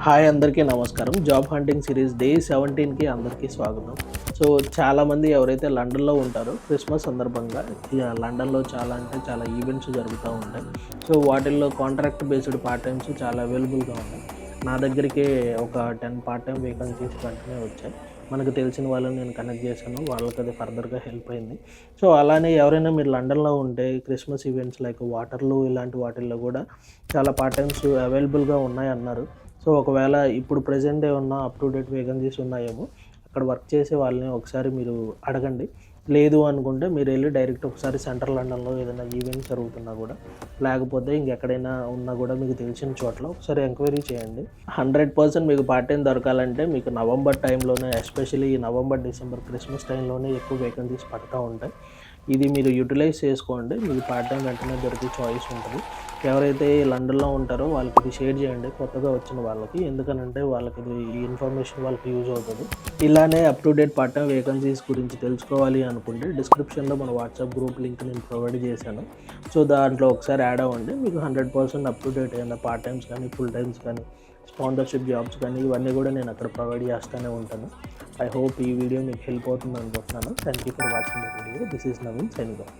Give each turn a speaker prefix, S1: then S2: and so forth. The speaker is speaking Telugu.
S1: హాయ్ అందరికీ నమస్కారం. జాబ్ హంటింగ్ సిరీస్ డే 17కి అందరికీ స్వాగతం. సో చాలామంది ఎవరైతే లండన్లో ఉంటారో క్రిస్మస్ సందర్భంగా లండన్లో చాలా అంటే చాలా ఈవెంట్స్ జరుగుతూ ఉంటాయి. సో వాటిల్లో కాంట్రాక్ట్ బేస్డ్ పార్ట్ టైమ్స్ చాలా అవైలబుల్గా ఉన్నాయి. నా దగ్గరికి ఒక 10 పార్ట్ టైం వేకెన్సీస్ వెంటనే వచ్చాయి. మనకు తెలిసిన వాళ్ళని నేను కనెక్ట్ చేశాను, వాళ్ళకి అది ఫర్దర్గా హెల్ప్ అయింది. సో అలానే ఎవరైనా మీరు లండన్లో ఉంటే క్రిస్మస్ ఈవెంట్స్ లైక్ వాటర్లూ ఇలాంటి వాటిల్లో కూడా చాలా పార్ట్ టైమ్స్ అవైలబుల్గా ఉన్నాయన్నారు. సో ఒకవేళ ఇప్పుడు ప్రెజెంట్ ఏమన్నా అప్ టు డేట్ వేకెన్సీస్ ఉన్నాయేమో అక్కడ వర్క్ చేసే వాళ్ళని ఒకసారి మీరు అడగండి. లేదు అనుకుంటే మీరు వెళ్ళి డైరెక్ట్ ఒకసారి సెంట్రల్ లండన్లో ఏదైనా ఈవెంట్ జరుగుతున్నా కూడా, లేకపోతే ఇంకెక్కడైనా ఉన్నా కూడా మీకు తెలిసిన చోట్ల ఒకసారి ఎంక్వైరీ చేయండి. 100% మీకు పార్ట్ టైం దొరకాలంటే మీకు నవంబర్ టైంలోనే, ఎస్పెషల్లీ ఈ నవంబర్ డిసెంబర్ క్రిస్మస్ టైంలోనే ఎక్కువ వేకెన్సీస్ పడుతూ ఉంటాయి. ఇది మీరు యూటిలైజ్ చేసుకోండి. మీకు పార్ట్ టైం వెంటనే దొరికే చాయిస్ ఉంటుంది. ఎవరైతే లండన్లో ఉంటారో వాళ్ళకి ఇది షేర్ చేయండి, కొత్తగా వచ్చిన వాళ్ళకి. ఎందుకనంటే వాళ్ళకి ఇది ఈ ఇన్ఫర్మేషన్ వాళ్ళకి యూజ్ అవుతుంది. ఇలానే up to date part time vacancies గురించి తెలుసుకోవాలి అనుకుంటే డిస్క్రిప్షన్లో మన వాట్సాప్ గ్రూప్ లింక్ నేను ప్రొవైడ్ చేశాను. సో దాంట్లో ఒకసారి యాడ్ అవ్వండి. మీకు 100% అప్ టు డేట్ అయిన పార్ట్ టైమ్స్ కానీ, ఫుల్ టైమ్స్ కానీ, స్పాన్సర్షిప్ జాబ్స్ కానీ ఇవన్నీ కూడా నేను అక్కడ ప్రొవైడ్ చేస్తూనే ఉంటాను. ఐ హోప్ ఈ వీడియో మీకు హెల్ప్ అవుతుంది అనుకుంటున్నాను. Thank you for watching the video. This is Naveen signing off.